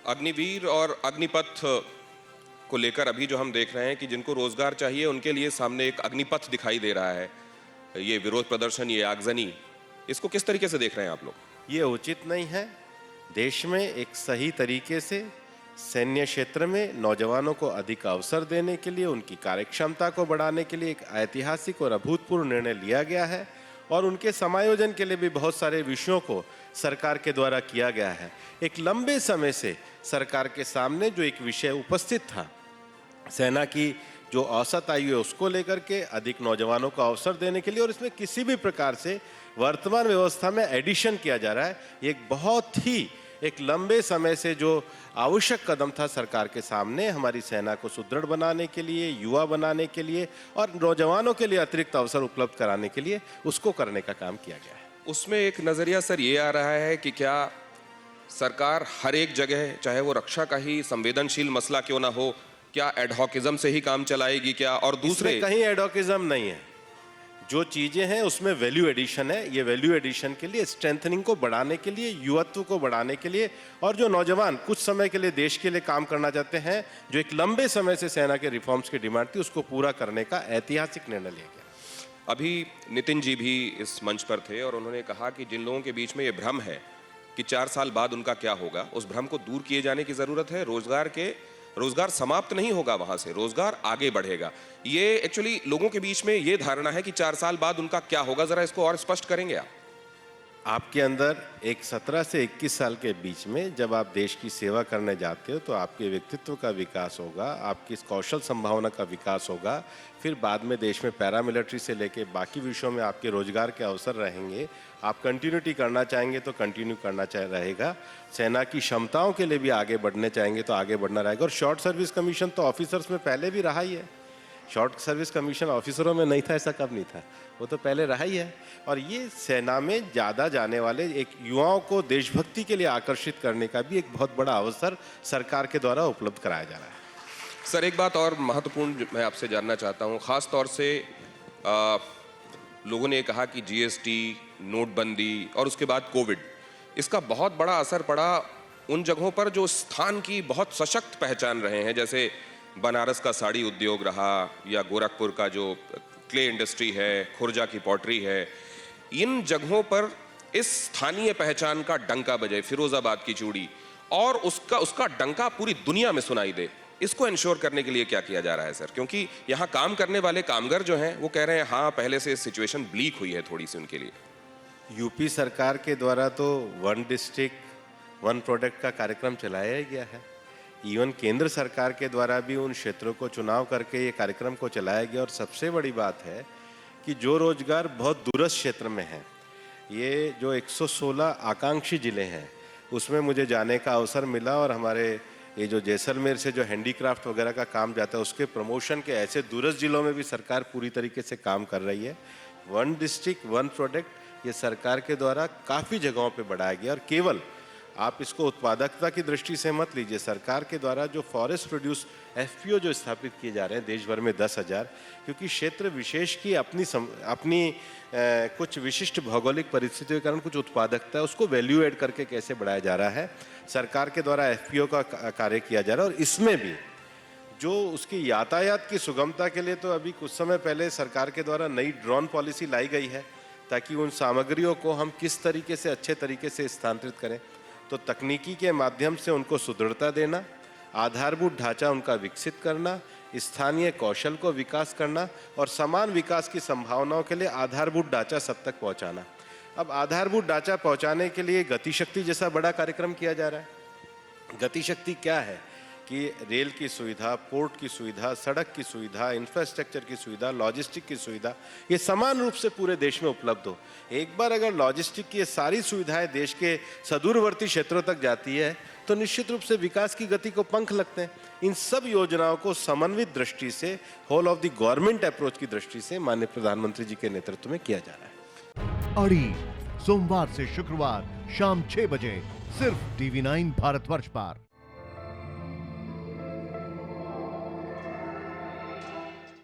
अग्निवीर और अग्निपथ को लेकर अभी जो हम देख रहे हैं कि जिनको रोजगार चाहिए उनके लिए सामने एक अग्निपथ दिखाई दे रहा है। ये विरोध प्रदर्शन, ये आगजनी, इसको किस तरीके से देख रहे हैं आप लोग? ये उचित नहीं है। देश में एक सही तरीके से सैन्य क्षेत्र में नौजवानों को अधिक अवसर देने के लिए, उनकी कार्यक्षमता को बढ़ाने के लिए एक ऐतिहासिक और अभूतपूर्व निर्णय लिया गया है और उनके समायोजन के लिए भी बहुत सारे विषयों को सरकार के द्वारा किया गया है। एक लंबे समय से सरकार के सामने जो एक विषय उपस्थित था, सेना की जो औसत आयु है उसको लेकर के अधिक नौजवानों को अवसर देने के लिए, और इसमें किसी भी प्रकार से वर्तमान व्यवस्था में एडिशन किया जा रहा है। ये एक बहुत ही एक लंबे समय से जो आवश्यक कदम था सरकार के सामने, हमारी सेना को सुदृढ़ बनाने के लिए, युवा बनाने के लिए और नौजवानों के लिए अतिरिक्त अवसर उपलब्ध कराने के लिए, उसको करने का काम किया गया है। उसमें एक नजरिया सर ये आ रहा है कि क्या सरकार हर एक जगह, चाहे वो रक्षा का ही संवेदनशील मसला क्यों ना हो, क्या एडहॉकिज्म से ही काम चलाएगी क्या? और दूसरे कहीं एडहॉकिज्म नहीं है। जो चीजें हैं उसमें वैल्यू एडिशन है। ये वैल्यू एडिशन के लिए, स्ट्रेंथनिंग को बढ़ाने के लिए, युवत्व को बढ़ाने के लिए, और जो नौजवान कुछ समय के लिए देश के लिए काम करना चाहते हैं, जो एक लंबे समय से सेना के रिफॉर्म्स की डिमांड थी, उसको पूरा करने का ऐतिहासिक निर्णय लिया गया। अभी नितिन जी भी इस मंच पर थे और उन्होंने कहा कि जिन लोगों के बीच में ये भ्रम है कि 4 साल बाद उनका क्या होगा, उस भ्रम को दूर किए जाने की जरूरत है। रोजगार समाप्त नहीं होगा, वहां से रोजगार आगे बढ़ेगा। ये एक्चुअली लोगों के बीच में ये धारणा है कि 4 साल बाद उनका क्या होगा, जरा इसको और स्पष्ट करेंगे आप? आपके अंदर एक 17 से 21 साल के बीच में जब आप देश की सेवा करने जाते हो तो आपके व्यक्तित्व का विकास होगा, आपकी कौशल संभावना का विकास होगा। फिर बाद में देश में पैरामिलिट्री से लेके बाकी विषयों में आपके रोजगार के अवसर रहेंगे। आप कंटिन्यूटी करना चाहेंगे तो कंटिन्यू करना रहेगा। सेना की क्षमताओं के लिए भी आगे बढ़ने चाहेंगे तो आगे बढ़ना रहेगा। और शॉर्ट सर्विस कमीशन तो ऑफिसर्स में पहले भी रहा ही है। शॉर्ट सर्विस कमीशन ऑफिसरों में नहीं था, ऐसा कब नहीं था? वो तो पहले रहा ही है। और ये सेना में ज़्यादा जाने वाले एक युवाओं को देशभक्ति के लिए आकर्षित करने का भी एक बहुत बड़ा अवसर सरकार के द्वारा उपलब्ध कराया जा रहा है। सर, एक बात और महत्वपूर्ण मैं आपसे जानना चाहता हूँ। ख़ास तौर से लोगों ने कहा कि जीएसटी, नोटबंदी और उसके बाद कोविड, इसका बहुत बड़ा असर पड़ा उन जगहों पर जो स्थान की बहुत सशक्त पहचान रहे हैं, जैसे बनारस का साड़ी उद्योग रहा या गोरखपुर का जो क्ले इंडस्ट्री है, खुर्जा की पॉटरी है। इन जगहों पर इस स्थानीय पहचान का डंका बजे, फिरोजाबाद की चूड़ी, और उसका डंका पूरी दुनिया में सुनाई दे, इसको इंश्योर करने के लिए क्या किया जा रहा है सर? क्योंकि यहाँ काम करने वाले कामगार जो हैं वो कह रहे हैं हाँ, पहले से सिचुएशन ब्लीक हुई है थोड़ी सी उनके लिए। यूपी सरकार के द्वारा तो 1 डिस्ट्रिक्ट 1 प्रोडक्ट का कार्यक्रम चलाया ही गया है। इवन केंद्र सरकार के द्वारा भी उन क्षेत्रों को चुनाव करके ये कार्यक्रम को चलाया गया। और सबसे बड़ी बात है कि जो रोजगार बहुत दूरस्थ क्षेत्र में है, ये जो 116 आकांक्षी जिले हैं उसमें मुझे जाने का अवसर मिला। और हमारे ये जो जैसलमेर से जो हैंडीक्राफ्ट वगैरह का काम जाता है, उसके प्रमोशन के ऐसे दूरस्थ जिलों में भी सरकार पूरी तरीके से काम कर रही है। 1 डिस्ट्रिक्ट 1 प्रोडक्ट ये सरकार के द्वारा काफ़ी जगहों पे बढ़ाया गया। और केवल आप इसको उत्पादकता की दृष्टि से मत लीजिए, सरकार के द्वारा जो फॉरेस्ट प्रोड्यूस एफपीओ जो स्थापित किए जा रहे हैं देश भर में 10,000, क्योंकि क्षेत्र विशेष की अपनी कुछ विशिष्ट भौगोलिक परिस्थितियों के कारण कुछ उत्पादकता है, उसको वैल्यू ऐड करके कैसे बढ़ाया जा रहा है, सरकार के द्वारा एफपीओ का कार्य किया जा रहा है। और इसमें भी जो उसकी यातायात की सुगमता के लिए तो अभी कुछ समय पहले सरकार के द्वारा नई ड्रोन पॉलिसी लाई गई है, ताकि उन सामग्रियों को हम किस तरीके से अच्छे तरीके से स्थानांतरित करें। तो तकनीकी के माध्यम से उनको सुदृढ़ता देना, आधारभूत ढांचा उनका विकसित करना, स्थानीय कौशल को विकास करना और समान विकास की संभावनाओं के लिए आधारभूत ढांचा सब तक पहुंचाना। अब आधारभूत ढांचा पहुंचाने के लिए गतिशक्ति जैसा बड़ा कार्यक्रम किया जा रहा है। गतिशक्ति क्या है कि रेल की सुविधा, पोर्ट की सुविधा, सड़क की सुविधा, इंफ्रास्ट्रक्चर की सुविधा, लॉजिस्टिक की सुविधा, ये समान रूप से पूरे देश में उपलब्ध हो। एक बार अगर लॉजिस्टिक की ये सारी सुविधाएं देश के सुदूरवर्ती क्षेत्रों तक जाती है तो निश्चित रूप से विकास की गति को पंख लगते हैं। इन सब योजनाओं को समन्वित दृष्टि से, whole of the government approach की दृष्टि से माननीय प्रधानमंत्री जी के नेतृत्व में किया जा रहा है। अड़ी सोमवार से शुक्रवार शाम 6 बजे सिर्फ TV9 भारतवर्ष पर।